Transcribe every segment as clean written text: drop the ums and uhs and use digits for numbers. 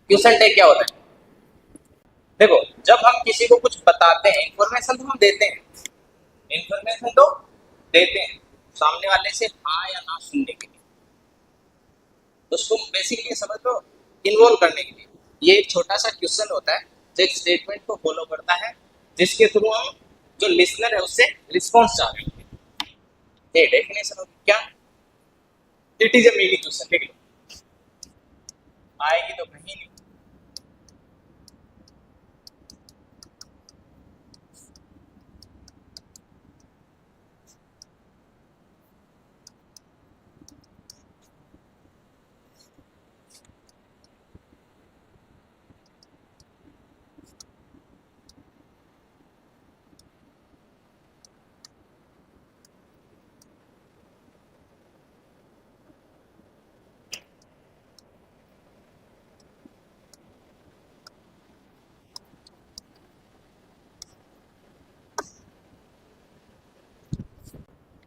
Question tag क्या होता है? देखो, जब हम किसी को कुछ बताते हैं, इंफॉर्मेशन तो हम देते हैं, इंफॉर्मेशन तो देते हैं सामने वाले से हाँ या ना सुनने के लिए, तो उसको बेसिकली समझ लो इन्वॉल्व करने के लिए। ये एक छोटा सा क्वेश्चन होता है जो एक स्टेटमेंट को फॉलो करता है, जिसके थ्रू हम जो लिसनर है उससे रिस्पॉन्स चाह रहे हैं। ये डेफिनेशन होगी क्या? It is a meaning question. ठीक है, आएगी तो कहीं नहीं।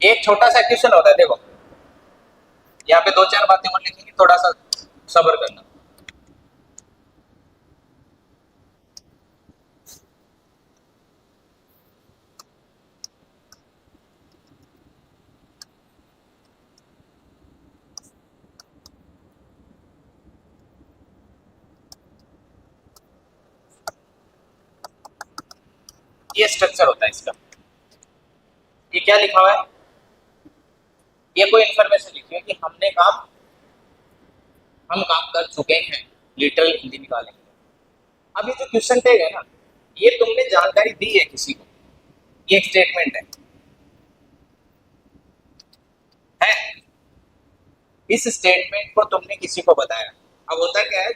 एक छोटा सा क्वेश्चन होता है, देखो यहाँ पे दो चार बातें और लिखेंगे, थोड़ा सा सब्र करना। ये स्ट्रक्चर होता है इसका। ये क्या लिखा हुआ है? ये कोई इंफॉर्मेशन लिखी है कि हम काम कर चुके हैं, लिटरल हिंदी निकालेंगे। अब ये जो क्वेश्चन टैग है ना, ये तुमने जानकारी दी है किसी को, ये एक स्टेटमेंट है। इस स्टेटमेंट को तुमने किसी को बताया। अब होता क्या है,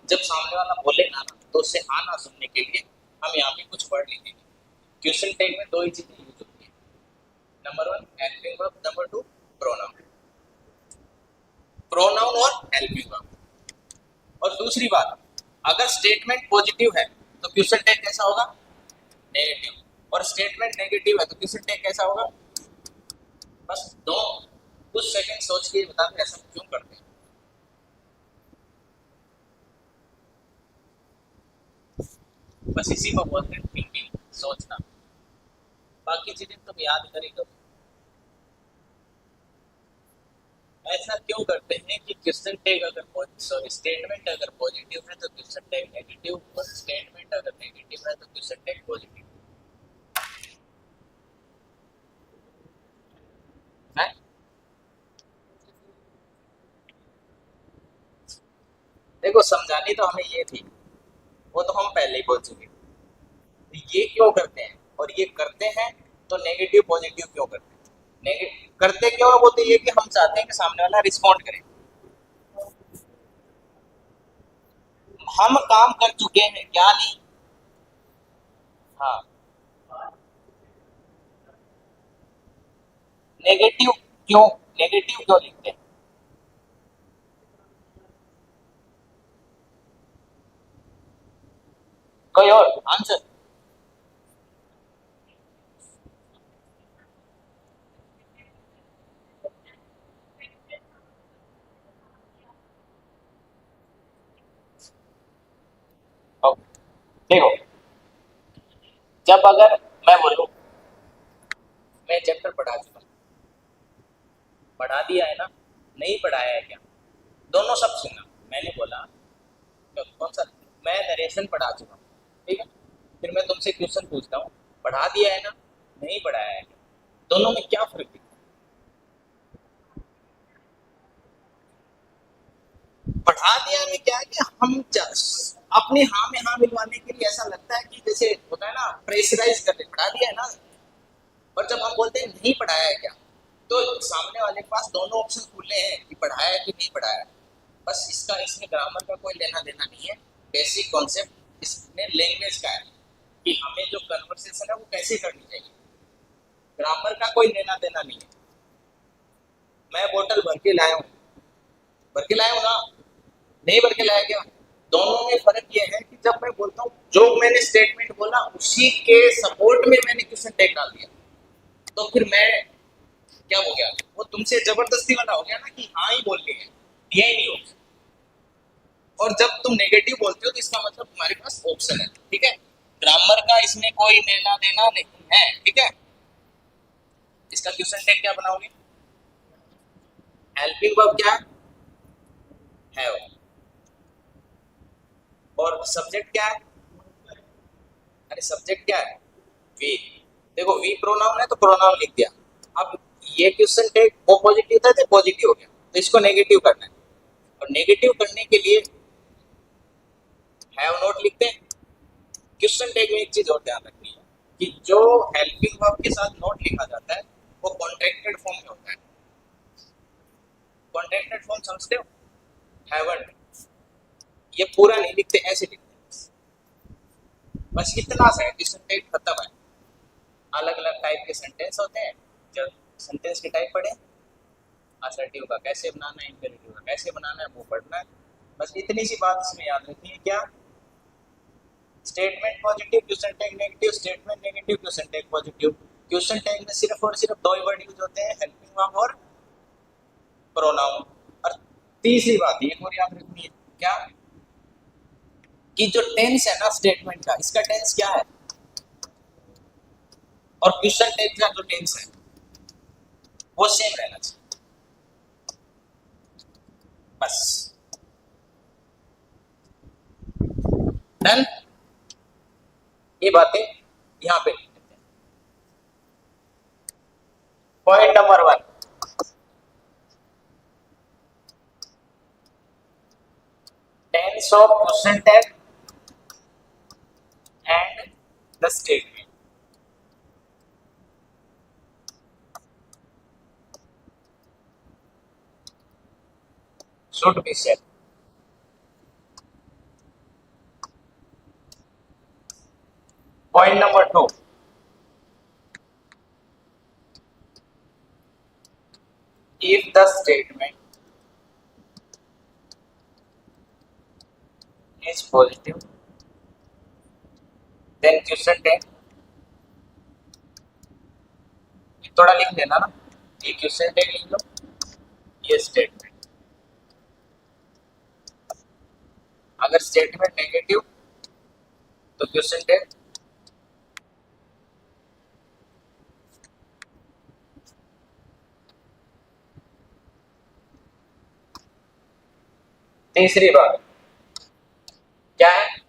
जब सामने वाला बोले ना तो उससे हाँ ना सुनने के लिए हम यहाँ पे कुछ वर्ड लिखेंगे। क्वेश्चन टैग में दो ही चीजें यूज होती है, number one helping verb, number two pronoun. Pronoun और हेल्पिंग वर्ब। और दूसरी बात, अगर स्टेटमेंट पॉजिटिव है तो क्वेश्चन टैग कैसा होगा? नेगेटिव। और स्टेटमेंट नेगेटिव है तो क्वेश्चन टैग कैसा होगा? बस दो कुछ सेकंड सोच के बता दो ऐसा क्यों करते हैं। बस इसी को बोलते हैं थिंकिंग, सोचना। बाकी चीजें तुम याद करेगा। ऐसा क्यों करते हैं कि क्वेश्चन टैग अगर सॉरी स्टेटमेंट अगर पॉजिटिव है तो क्वेश्चन टैग नेगेटिव, और स्टेटमेंट अगर नेगेटिव है तो क्वेश्चन टैग पॉजिटिव है। देखो, समझानी तो हमें ये थी, वो तो हम पहले ही बोल चुके। ये क्यों करते हैं और ये करते हैं तो नेगेटिव पॉजिटिव क्यों करते हैं? नेगेटिव करते क्यों है? वो तो ये कि हम चाहते हैं कि सामने वाला रिस्पॉन्ड करे। हम काम कर चुके हैं क्या नहीं? हाँ। नेगेटिव क्यों? नेगेटिव क्यों लिखते हैं? कोई और आंसर? देखो, जब अगर मैं बोलूं मैं चैप्टर पढ़ा चुका, पढ़ा दिया है ना, नहीं पढ़ाया है क्या? दोनों सब सुनना। मैंने बोला तो कौन सा? मैं नरेशन पढ़ा चुका हूँ, ठीक है। फिर मैं तुमसे क्वेश्चन पूछता हूँ, पढ़ा दिया है ना, नहीं पढ़ाया है क्या? दोनों में क्या फर्क है? पढ़ा दिया में क्या है कि अपने हाँ में हाँ मिलवाने के लिए ऐसा लगता है कि जैसे होता है ना, प्रेशराइज करते, पढ़ा दिया है ना। और जब हम बोलते हैं नहीं पढ़ाया है क्या, तो सामने वाले के पास दोनों ऑप्शन खुले हैं कि पढ़ाया है कि नहीं पढ़ाया है। बस इसका इसमें ग्रामर का कोई लेना देना नहीं है। बेसिक कॉन्सेप्ट इसमें लैंग्वेज का है कि हमें जो कन्वर्सेशन है वो कैसे करनी चाहिए। ग्रामर का कोई लेना देना नहीं है। मैं बोतल भर के लाया हूँ, भर के लाया हूँ ना, नहीं भर के लाया क्या? दोनों में फर्क ये है कि जब मैं बोलता हूँ जो मैंने स्टेटमेंट बोला उसी के सपोर्ट में मैंने क्वेश्चन टैग डाल दिया, तो फिर मैं क्या हो गया? वो तुमसे जबरदस्ती वाला हो गया ना कि हाँ ही बोलनी है, दिया ही नहीं हो। और जब तुम नेगेटिव बोलते हो तो इसका मतलब तुम्हारे पास ऑप्शन है, ठीक है। ग्रामर का इसमें कोई लेना देना नहीं है, ठीक है। इसका क्वेश्चन टैग क्या बनाओगे? हेल्पिंग वर्ब क्या है? हैव। और सब्जेक्ट क्या है? अरे सब्जेक्ट क्या है? वी। देखो वी प्रोनाउन है तो प्रोनाउन लिख दिया। अब ये क्वेश्चन टैग वो पॉजिटिव था तो पॉजिटिव हो गया, तो इसको नेगेटिव करना है। और नेगेटिव करने के लिए हैव नॉट लिखते हैं। क्वेश्चन टैग में एक चीज और ध्यान रखनी है कि जो हेल्पिंग वर्ब के साथ नॉट लिखा जाता है वो कॉन्ट्रैक्टेड फॉर्म में होता है। कॉन्ट्रैक्टेड फॉर्म समझते हो? हैवंट, ये पूरा नहीं लिखते, ऐसे लिखते हैं। बस इतना सा है, क्वेश्चन टैग खत्म है। अलग अलग टाइप के सेंटेंस होते हैं, जब सेंटेंस के टाइप पढ़े, असर्टिव का कैसे बनाना है, इंपेरेटिव का कैसे बनाना है, वो पढ़ना है। बस इतनी सी बात इसमें याद रखनी है। क्या? Statement positive, question tag negative, statement negative, question tag positive. Question tag में सिर्फ और सिर्फ दो ही वर्ड यूज होते हैं, हेल्पिंग वर्ब और प्रोनाउन। और तीसरी बात एक और याद रखनी है, क्या? कि जो टेंस है ना स्टेटमेंट का, इसका टेंस क्या है? और क्वेश्चन टैग का जो टेंस है वो सेम रहना चाहिए। बस डन। ये बातें यहां पे लिख देते हैं। Point number 1, tense of question tag and the statement. Should be said. Point number 2. If the statement is positive, then question tag थोड़ा लिख देना ना, ये क्वेश्चन टैग लिख लो, ये स्टेटमेंट। अगर स्टेटमेंट नेगेटिव तो क्वेश्चन टैग। तीसरी बात क्या है?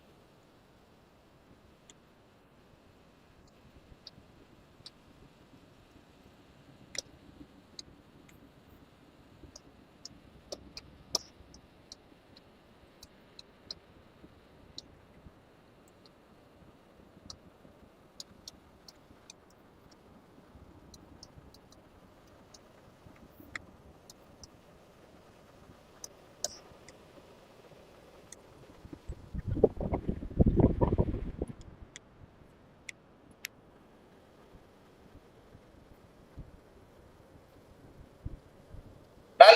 डन।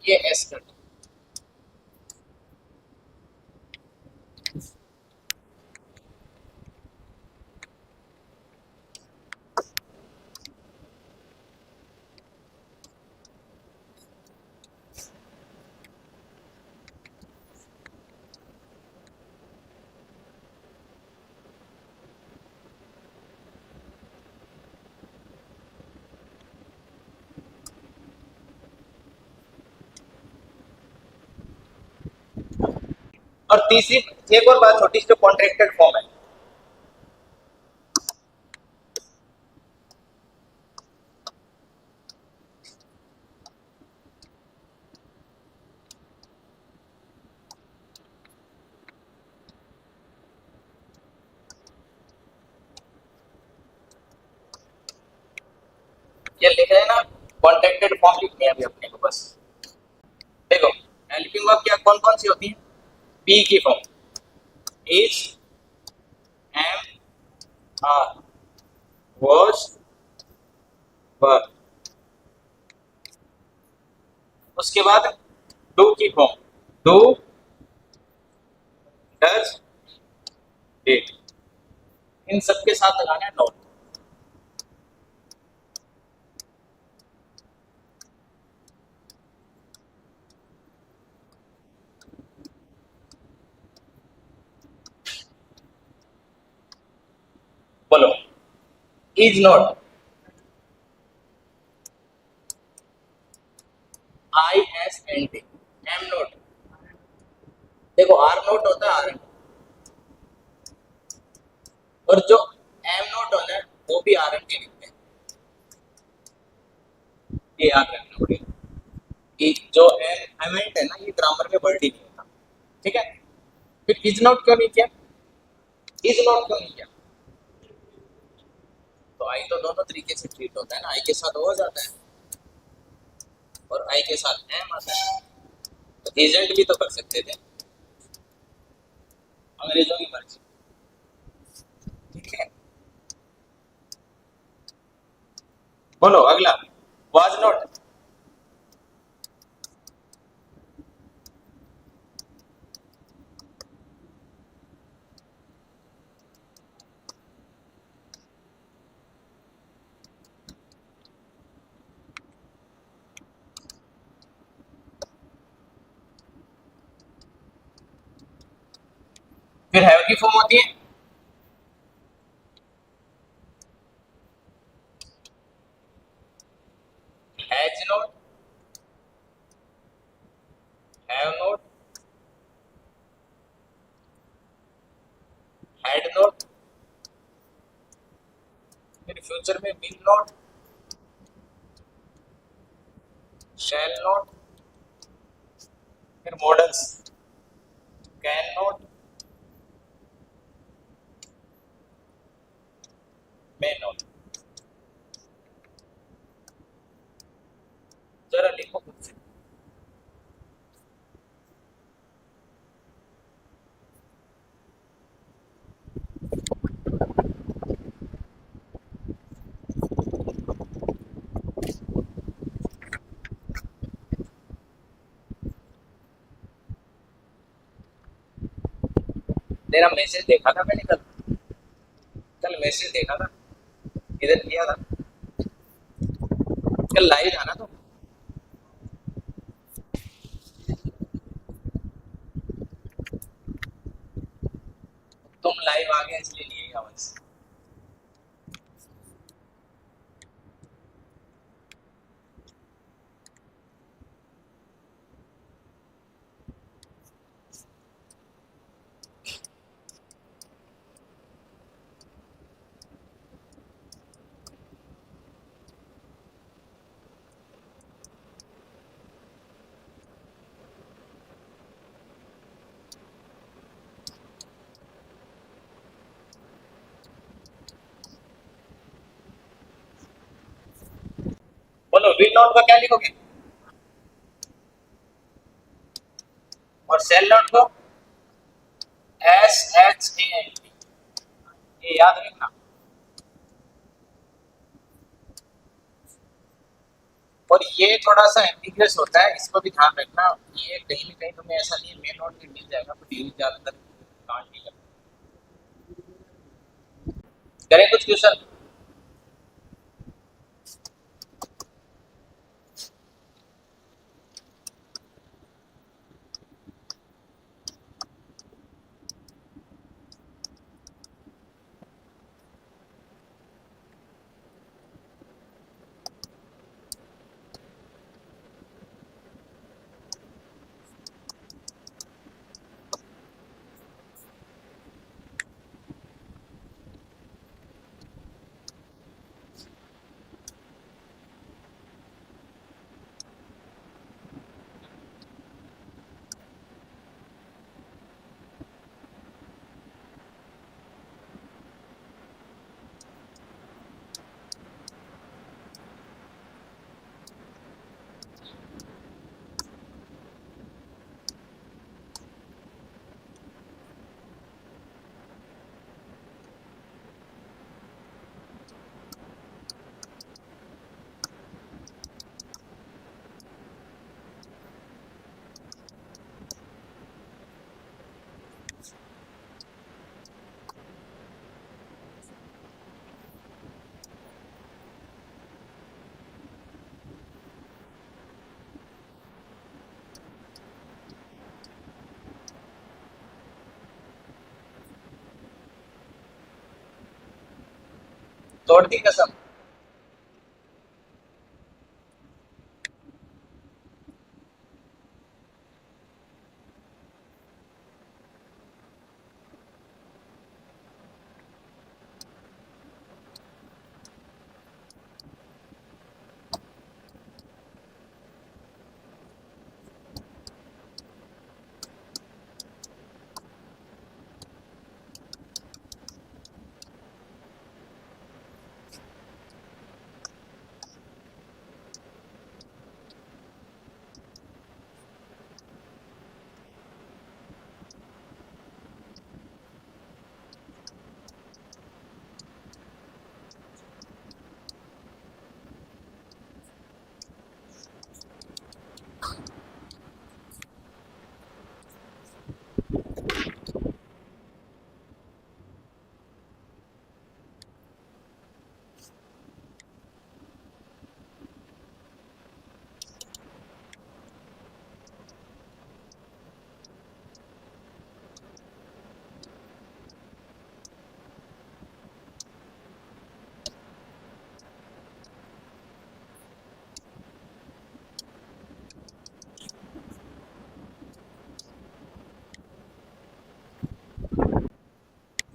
ये एस कर दो। और तीसरी एक और बात छोटी सी, जो कॉन्ट्रैक्टेड फॉर्म है, ये लिख रहे हैं ना, कॉन्ट्रैक्टेड फॉर्म लिखनी है अभी अपने को। बस देखो हेल्पिंग वर्ब क्या कौन कौन सी होती है? बी की form, is, am, are, was, were. उसके बाद डू की फॉर्म, डू, डज, डिड। इन सबके साथ लगाना है नॉट। बोलो, is not, I S N T, am not, देखो आर नॉट होता है आर एन, और जो एम नॉट होना है वो भी आर एन के लिखते हैं, ये याद रखना पड़ेगा कि जो एमेंट है ना ये ग्रामर में वर्ड ही नहीं होता, ठीक है। फिर इज नॉट क्यों नहीं किया, इज नॉट क्यों नहीं किया, तो आई तो दोनों तरीके से ट्रीट होता है ना, आई के साथ हो जाता है और आई के साथ एम आता है, तो एजेंट भी तो कर सकते थे, अंग्रेजों की मर्जी, ठीक है। बोलो अगला, वाज नॉट, फिर हैव की फॉर्म होती है, has not, have not, had not, फिर फ्यूचर में विल नॉट, शैल नॉट, फिर models can not, may not, जरा लिखो खुद से। तेरा मैसेज देखा था मैंने कल, कल मैसेज देखा था, इधर किया था, कल लाइव था ना, तो तुम लाइव आ गए इसलिए नहीं आवाज। बोलो विल नॉट को क्या लिखोगे, और सेल नॉट को S H A N T, ये याद रखना। और ये थोड़ा सा एम्बिगुअस होता है, इसको भी ध्यान रखना, ये कहीं ना कहीं तुम्हें ऐसा नहीं मे नॉट भी मिल जाएगा, बट ये ज्यादातर कांट नहीं करता। करें कुछ क्वेश्चन, तोड़ दी कसम।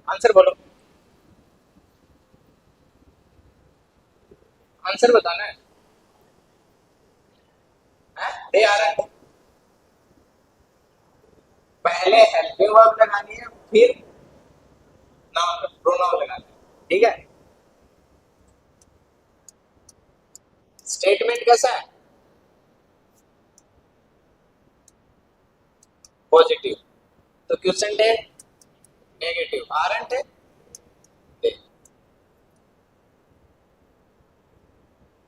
आंसर बोलो। आंसर बताना है। दे आ रहा है। पहले हेल्पिंग वर्ब लगानी है, फिर नाउन प्रोनाउन लगाना है। ठीक है। स्टेटमेंट कैसा है? पॉजिटिव। तो क्वेश्चन है नेगेटिव। आरंट है दे।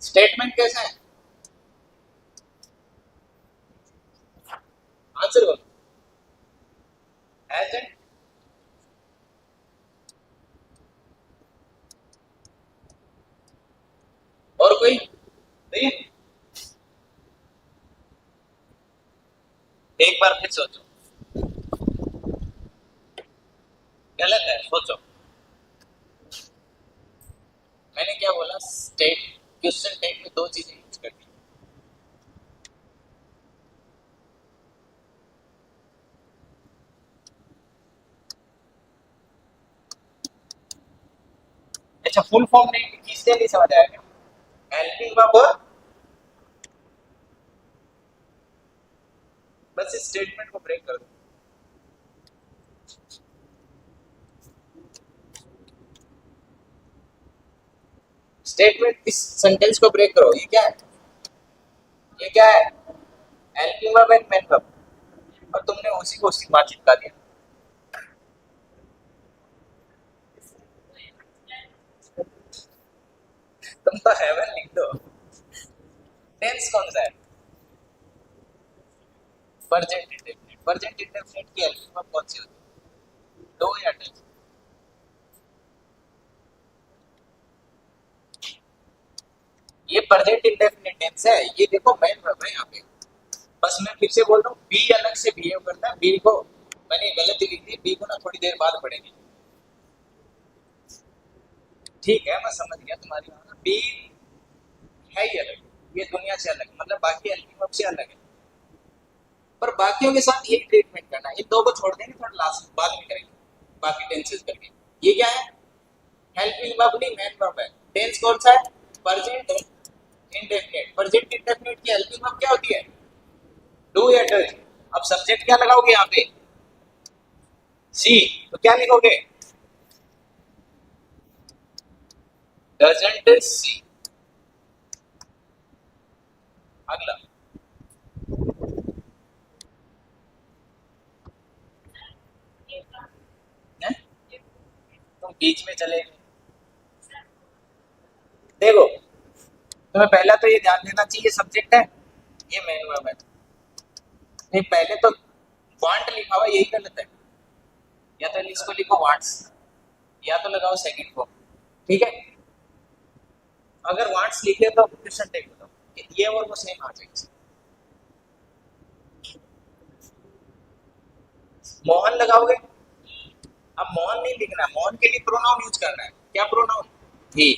स्टेटमेंट कैसा है? आंसर बोलो। एजेंट। और कोई नहीं? एक बार फिर सोचो। गलत है, सोचो। मैंने क्या बोला? स्टेट क्वेश्चन टेक में दो चीजें यूज करती है। अच्छा, फुल फॉर्म नहीं खींचते नहीं समझ आएगा। हेल्पिंग वर्ब और बस इस स्टेटमेंट को ब्रेक कर दो। स्टेटमेंट इस सेंटेंस को ब्रेक करो। ये क्या है? ये क्या है? Helping verb and main verb. और तुमने उसी को उसी बात चिपका दिया। तुम तो हेवन लिख दो। टेंस कौन सा है? Present indefinite. प्रेजेंट इंडेफिनिट की हेल्पिंग वर्ब कौन सी होती है? डू या डज? ये प्रेजेंट इंडेफिनिट टेंस है। ये देखो मेन वर्ब है यहाँ पे। बस मैं फिर से बोल रहा हूँ, बी अलग से बिहेव करता है। बी को मैंने गलत लिख दी। बी को ना थोड़ी देर बाद पढ़ेंगे। ठीक है, मैं समझ गया तुम्हारी बात। बी है ही अलग, ये दुनिया से अलग, मतलब बाकी हेल्पिंग वर्ब से अलग है। पर बाकियों के साथ यही ट्रीटमेंट करना है। इन दो को छोड़ देंगे, थोड़ा लास्ट बाद में करेंगे बाकी टेंसेस करके। ये क्या है? हेल्पिंग वर्ब नहीं, मेन वर्ब है। टेंस कौन सा है? Present indefinite. प्रेजेंट इंडेफिनिट की हेल्पिंग वर्ब क्या होती है? डू या डज। अब सब्जेक्ट क्या लगाओगे यहाँ पे? सी। तो क्या लिखोगे? Doesn't see. अगला है? तुम बीच में चले गए। देखो, तुम्हें पहला तो ये ध्यान देना चाहिए, सब्जेक्ट है, ये मेन वर्ब है। नहीं, पहले तो वांट लिखा हुआ, यही गलत है। या तो इसको लिखो वांट्स, या तो लगाओ सेकंड फॉर्म। ठीक है। अगर वांट्स लिखे तो क्वेश्चन टेक बताओ कि ये और वो सेम आ जाएगी। मोहन लगाओगे। अब मोहन नहीं लिखना है, मोहन के लिए प्रोनाउन यूज करना है। क्या प्रोनाउन? ही।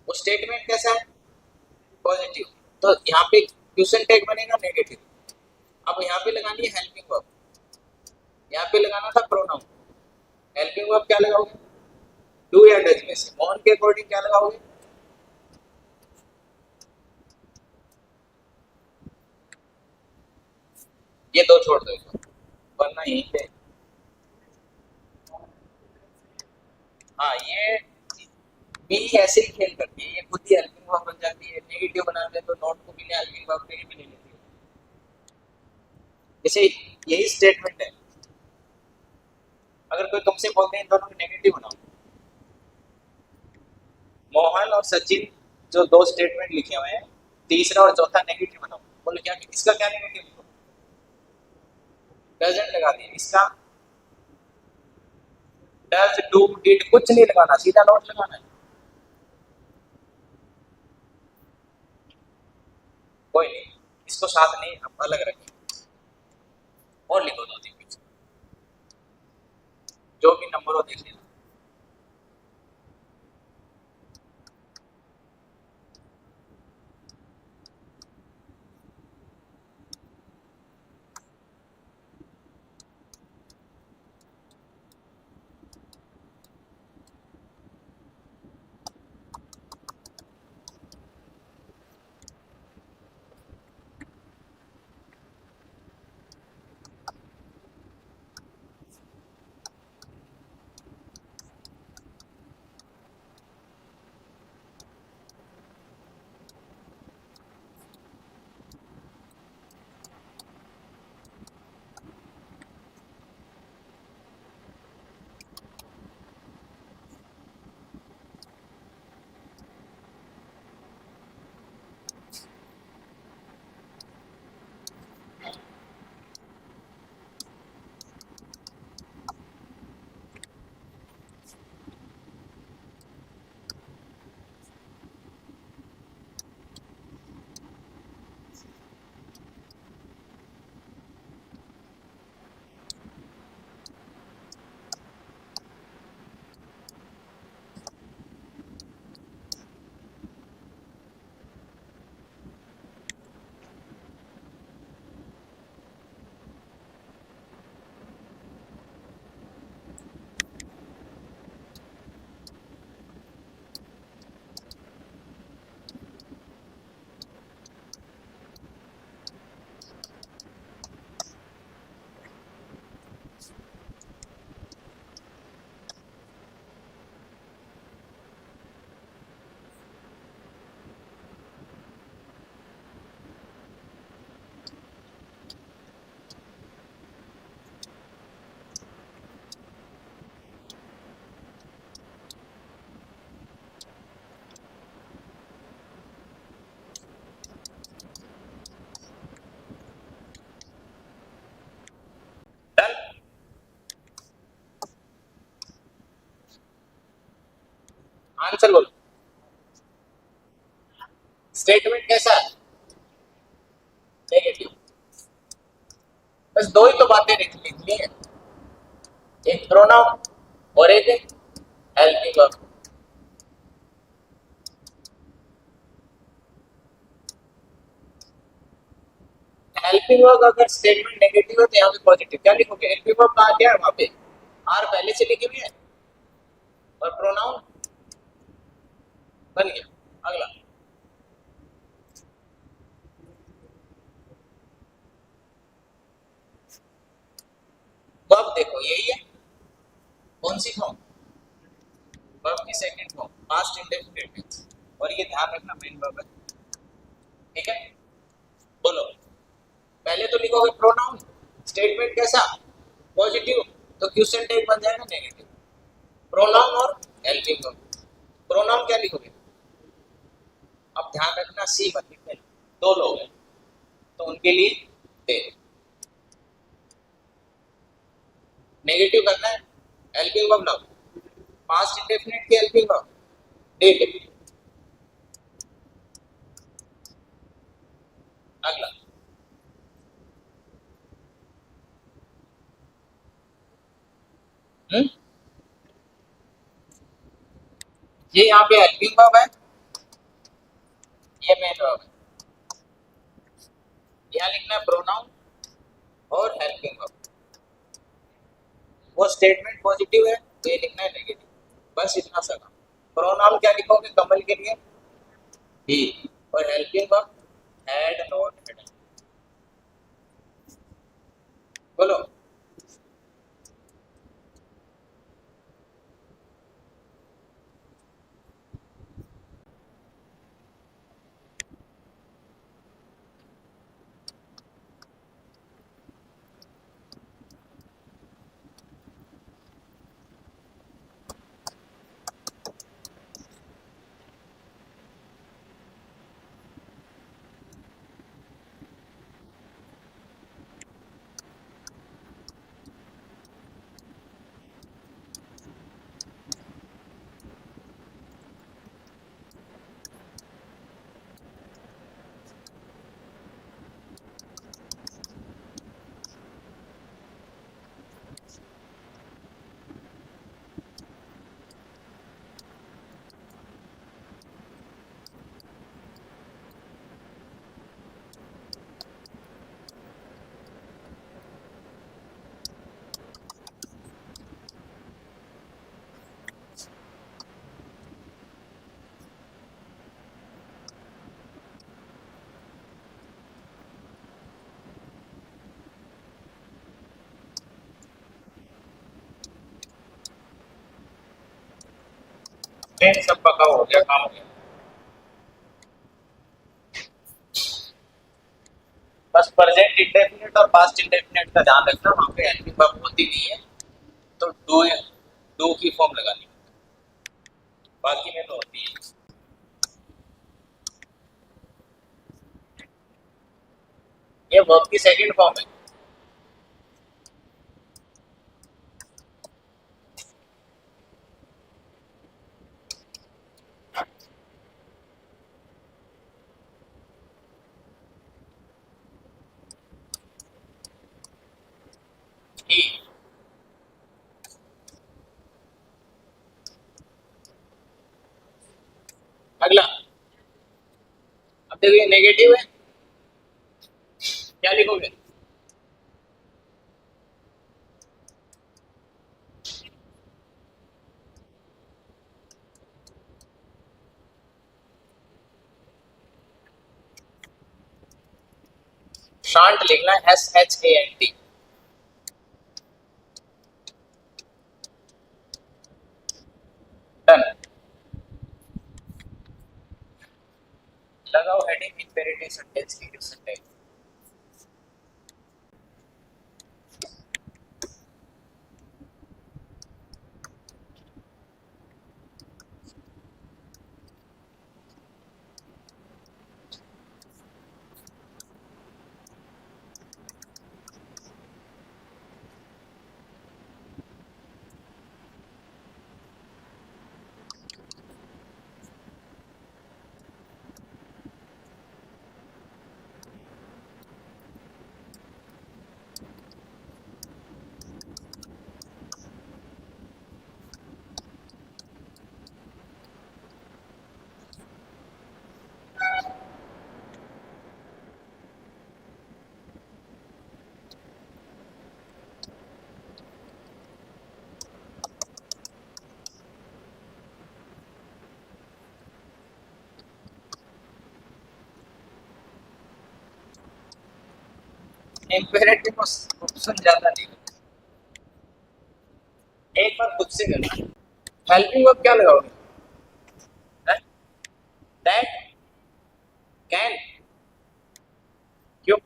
वो स्टेटमेंट कैसा है, पॉजिटिव। तो यहाँ पे क्वेश्चन टैग बनेगा नेगेटिव। अब यहाँ पे लगानी है हेल्पिंग वर्ब, यहाँ पे लगाना था प्रोनाउन। हेल्पिंग वर्ब क्या लगाओगे, डू या डज में से मोहन के अकॉर्डिंग क्या लगाओगे, ये दो छोड़ दो इसको, वरना यहीं पे। हाँ ये बी ऐसे ही खेल करती है, ये खुद ही हेल्पिंग वर्ब बन जाती है। नेगेटिव बनाते हैं तो नॉट को भी हेल्पिंग वर्ब में भी ले लेती है। जैसे यही स्टेटमेंट है, अगर कोई तुमसे बोलते हैं इन दोनों में नेगेटिव बनाओ, मोहन और सचिन जो दो स्टेटमेंट लिखे हुए हैं, तीसरा और चौथा नेगेटिव बनाओ, बोलो क्या, इसका क्या नेगेटिव लिखो, डजंट लगा दिए। इसका डज डू डिड कुछ नहीं लगाना, सीधा नॉट लगाना है। कोई नहीं, इसको साथ नहीं, अब अलग रखें और लिखो दो तीन कुछ, जो भी नंबर हो देख लेना। डन। आंसर बोलो, स्टेटमेंट कैसा है, नेगेटिव। बस दो ही तो बातें लिखनी है, एक प्रोनाउन और एक हेल्पिंग वर्ब। हेल्पिंग वर्ब अगर स्टेटमेंट नेगेटिव है तो यहाँ पे पॉजिटिव क्या लिखोगे, हेल्पिंग वर्ब कहा क्या है वहां पे, आर पहले से लिखी हुई है और प्रोनाउन बन गया। अगला वर्ब देखो यही है, कौन सी फॉर्म, वर्ब की second form past indefinite tense, और ये ध्यान रखना मेन वर्ब है। ठीक है, बोलो पहले तो लिखोगे प्रोनाउन, स्टेटमेंट कैसा, पॉजिटिव, तो क्वेश्चन टैग बन जाएगा नेगेटिव। प्रोनाउन और हेल्पिंग वर्ब, प्रोनाउन क्या लिखोगे, अब ध्यान रखना सी मत लिखना, दो लोग हैं तो उनके लिए दे, नेगेटिव करना है, helping verb now, past indefinite की हेल्पिंग वर्ब डिड। अगला ये यहाँ पे हेल्पिंग वर्ब है, ये मेन वर्ब है। यहाँ लिखना है प्रोनाउन और हेल्पिंग वर्ब। वो स्टेटमेंट पॉजिटिव है तो ये लिखना है नेगेटिव, बस इतना सा काम। प्रोनाउन क्या लिखोगे कमल के लिए? ही। और helping verb had not had. बोलो। सब पका हो गया, काम हो गया। बस प्रेजेंट इंडेफिनिट और पास्ट इंडेफिनिट का ध्यान रखना, वहां पे हेल्पिंग वर्ब होती नहीं है तो डू की फॉर्म लगानी, बाकी में तो होती है। ये वर्ब की सेकंड फॉर्म है। ही। अगला, अब देखो ये नेगेटिव है, क्या लिखोगे? शांट लिखना है, SHANT। डन। लगाओ हेडिंग इंपेरेटिव सेंटेंस की सेंटेंस। इंपेरेटिव ऑप्शन ज्यादा नहीं, एक बार खुद से करना। हेल्पिंग वर्ब क्या लगाओगे? दैट, कैन, क्यों?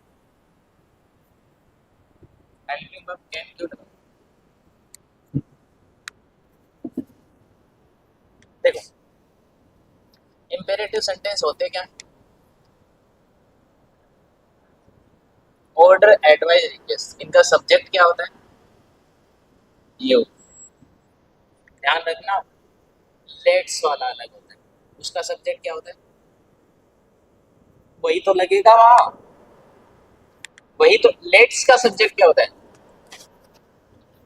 हेल्पिंग वर्ब कैन क्यों लगाओगे? देखो, इंपेरेटिव सेंटेंस होते क्या? Order, advice, request. इनका सब्जेक्ट क्या होता है? यू। ध्यान रखना, लेट्स वाला अलग होता है, उसका सब्जेक्ट क्या होता है? वही तो लगेगा वहां, वही तो। लेट्स का सब्जेक्ट क्या होता है?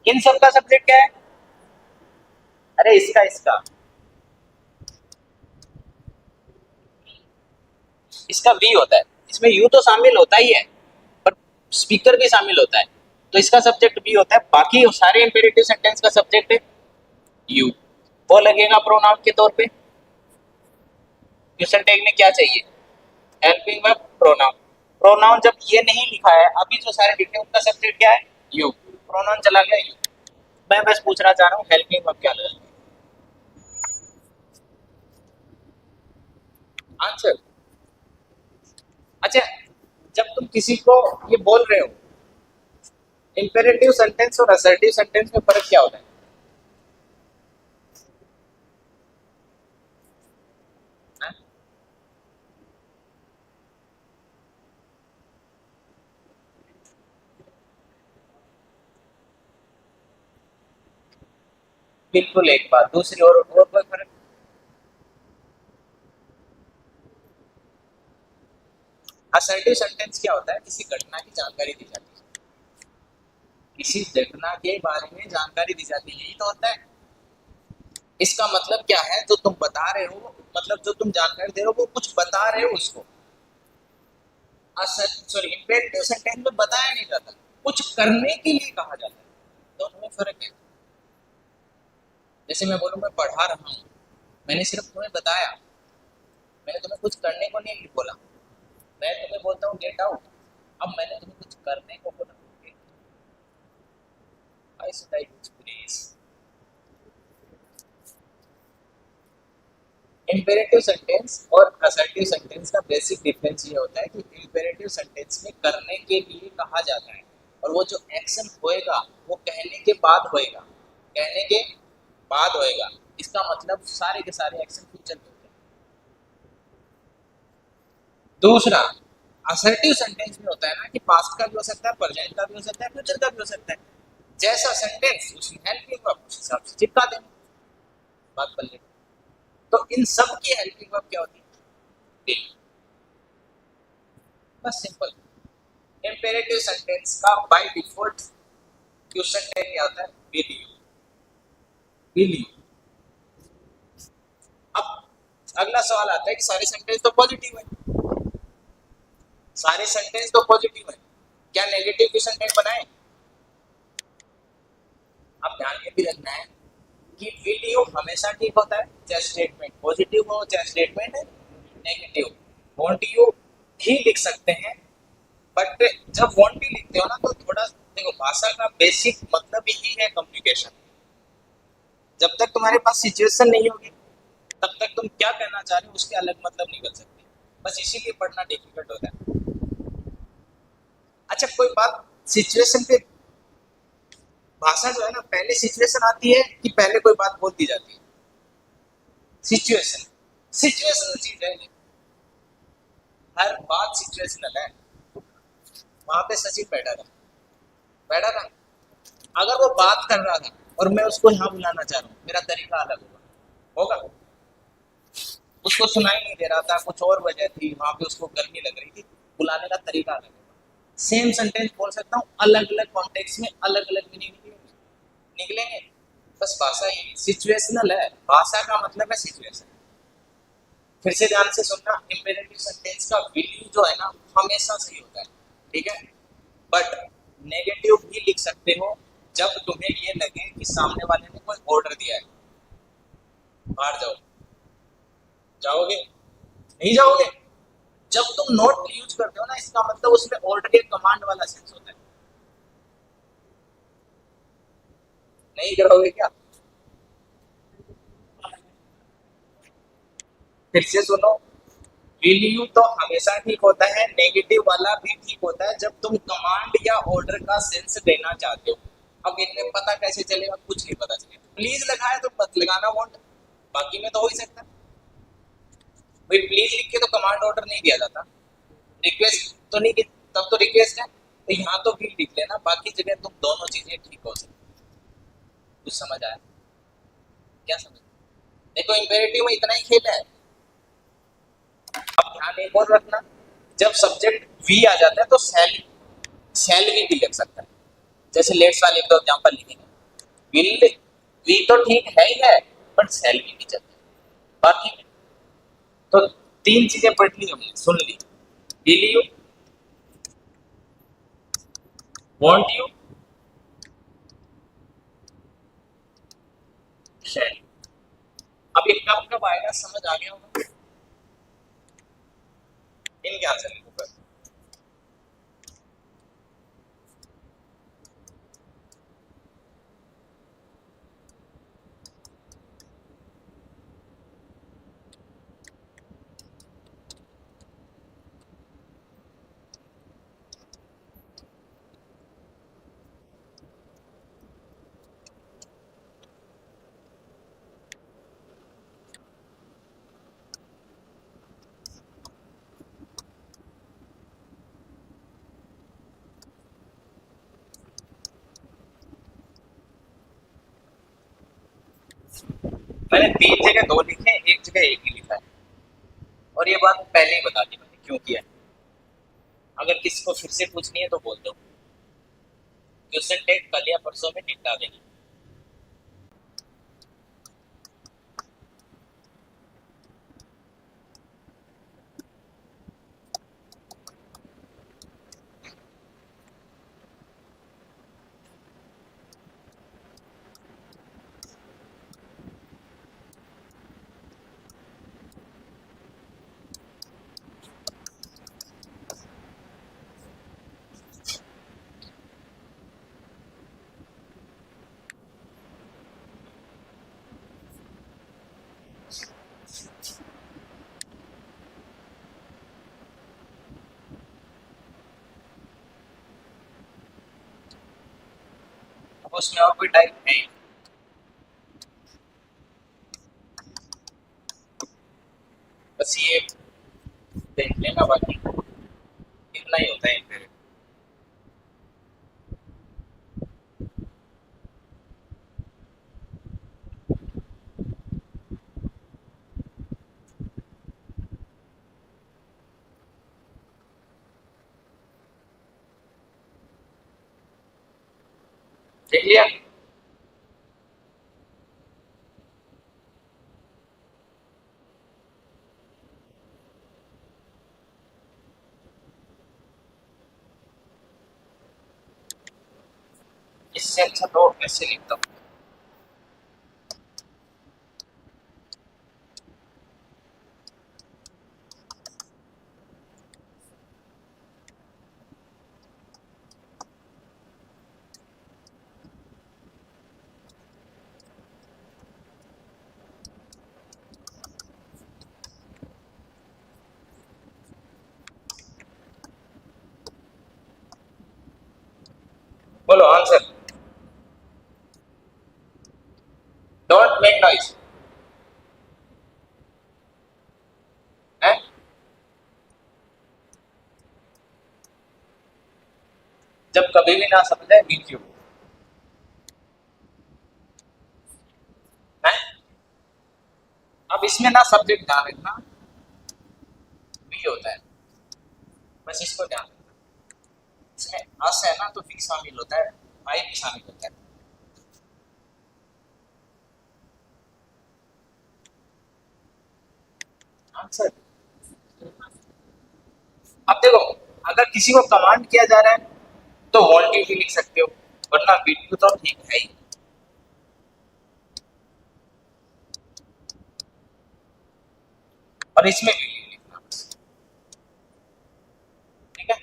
इन सब का सब्जेक्ट क्या है? अरे इसका इसका इसका वी होता है, इसमें यू तो शामिल होता ही है पर स्पीकर भी शामिल होता है, तो इसका सब्जेक्ट वी होता है। बाकी सारे इंपेरेटिव सेंटेंस का सब्जेक्ट है यू, वो लगेगा प्रोनाउन के तौर पे। क्वेश्चन टैग में क्या चाहिए, हेल्पिंग वर्ब प्रोनाउन। प्रोनाउन जब ये नहीं लिखा है, अभी जो सारे लिखे उनका सब्जेक्ट क्या है यू, प्रोनाउन चला गया यू। मैं बस पूछना चाह रहा हूँ हेल्पिंग वर्ब क्या लगेगा। आंसर, अच्छा जब तुम किसी को ये बोल रहे हो, इंपेरेटिव सेंटेंस और असर्टिव सेंटेंस में फर्क क्या होता है? हाँ? बिल्कुल एक बात, दूसरी और कोई फर्क? असर्टिव सेंटेंस क्या होता है, किसी घटना की जानकारी दी जाती है, किसी घटना के बारे में जानकारी दी जाती है, यही तो होता है। इसका मतलब क्या है, जो तुम बता रहे हो, मतलब जो तुम जानकारी दे रहे हो वो कुछ बता रहे हो उसको। सॉरी, इंपेरेटिव सेंटेंस में बताया नहीं जाता, कुछ करने के लिए कहा जाता है, दोनों में फर्क है। जैसे मैं बोलूँ मैं पढ़ा रहा हूँ, मैंने सिर्फ तुम्हें बताया, मैंने तुम्हें कुछ करने को नहीं बोला। मैं तुम्हें बोलता हूँ गेट आउट, अब मैंने तुम्हें कुछ करने को बोला। I should I use please? Imperative sentence और असर्टिव सेंटेंस का बेसिक डिफरेंस ये होता है कि इंपेरेटिव सेंटेंस में करने के लिए कहा जाता है, और वो जो एक्शन होएगा वो कहने के बाद होएगा, कहने के बाद होएगा। इसका मतलब सारे के सारे एक्शन फ्यूचर में होते हैं। दूसरा, असर्टिव सेंटेंस में होता है ना कि पास्ट का भी हो सकता है, प्रेजेंट का भी हो सकता है, फ्यूचर का भी हो सकता है। जैसा सेंटेंस उसमें हेल्पिंग वर्ब उस हिसाब से चिपका देना, बात कर लेना। तो इन सब की हेल्पिंग वर्ब क्या होती है, बस सिंपल। इंपेरेटिव सेंटेंस का बाय डिफॉल्ट क्वेश्चन टैग क्या होता है, विल यू, विल यू। अब अगला सवाल आता है कि सारे सेंटेंस तो पॉजिटिव है, सारे सेंटेंस तो पॉजिटिव है, क्या नेगेटिव क्वेश्चन टैग बनाए? अब ध्यान ये भी रखना है कि विल यू हमेशा ठीक होता है, चाहे स्टेटमेंट पॉजिटिव हो चाहे स्टेटमेंट नेगेटिव। वॉन्ट यू ही लिख सकते हैं, बट जब वॉन्ट भी लिखते हो ना तो थोड़ा देखो, भाषा का बेसिक मतलब ही है कम्युनिकेशन। जब तक तुम्हारे पास सिचुएशन नहीं होगी तब तक तुम क्या कहना चाह रहे हो उसके अलग मतलब निकल सकते हैं, बस इसीलिए पढ़ना डिफिकल्ट होता है। अच्छा कोई बात, सिचुएशन पे भाषा जो है ना, पहले सिचुएशन आती है कि पहले कोई बात बोल दी जाती है? सिचुएशन, सिचुएशनल चीज है ये, हर बात सिचुएशनल है। वहां पे सचिन बैठा था, बैठा था, अगर वो बात कर रहा था और मैं उसको यहाँ बुलाना चाह रहा हूँ, मेरा तरीका अलग होगा, होगा? उसको सुनाई नहीं दे रहा था, कुछ और वजह थी, वहां पे उसको गर्मी लग रही थी, बुलाने का तरीका अलग होगा। सेम सेंटेंस बोल सकता हूँ, अलग अलग कॉन्टेक्स्ट में अलग अलग मीनिंग निकलेंगे। बस भाषा ये सिचुएशनल है, भाषा का मतलब है सिचुएशन। फिर से ध्यान से सुनना, इंपेरेटिव सेंटेंस का विल जो है ना हमेशा सही होता है, ठीक है, बट नेगेटिव भी लिख सकते हो जब तुम्हें ये लगे कि सामने वाले ने कोई ऑर्डर दिया है, बाहर जाओ, जाओगे नहीं जाओगे? जब तुम नोट यूज करते हो ना, इसका मतलब उसमें ऑर्डर या कमांड वाला सेंस होता है, नहीं करोगे क्या? फिर से सुनो, विल यू तो हमेशा ठीक होता है, नेगेटिव वाला भी ठीक होता है जब तुम कमांड या ऑर्डर का सेंस देना चाहते हो। अब इनमें पता कैसे चलेगा, कुछ नहीं पता चलेगा। प्लीज लगाए तो मत लगाना वॉन्ट, बाकी में तो हो ही सकता है। भाई प्लीज लिख के तो कमांड ऑर्डर नहीं दिया जाता, रिक्वेस्ट तो नहीं, तब तो रिक्वेस्ट है, तो यहाँ तो भी लिख लेना, बाकी जगह तुम दोनों चीजें ठीक हो सकती। कुछ समझ आया क्या? समझ, देखो इंपेरेटिव में इतना ही खेल है। अब ध्यान एक और रखना, जब सब्जेक्ट वी आ जाता है तो शैल भी लग सकता है। जैसे लेट्स वाले एक दो एग्जांपल लिखेंगे, विल वी तो ठीक है ही है, बट शैल भी चलता है। बाकी तो तीन चीजें पढ़ ली हमने, सुन ली। विल यू, वॉन्ट यू, शैल। अब ये कब कब आएगा समझ आ गया होगा इनके आंसर के ऊपर। मैंने तीन जगह दो लिखे हैं, एक जगह एक ही लिखा है, और ये बात पहले ही बता दी मैंने क्यों किया है। अगर किसी को फिर से पूछनी है तो बोल दो, क्वेश्चन टेक कल या परसों में निपटा देंगे। अब उसमें और कोई टाइप नहीं, बस ये देख लेना, बाकी इतना ही होता है फिर। देख लिया। इससे अच्छा तो ऐसे लिखता हूँ। बोलो आंसर। डोंट मेक नॉइज है। जब कभी भी ना समझ आए बी क्यू है। अब इसमें ना सब्जेक्ट ध्यान रखना, बी होता है, बस इसको ध्यान रखना। इसमें अस है ना तो भी शामिल होता है, आई भी शामिल होता है। आंसर। अब देखो, अगर किसी को कमांड किया जा रहा है तो वांट यू भी लिख सकते हो, वरना बी क्यू तो ठीक है ही। और इसमें भी लिखना बस, ठीक है।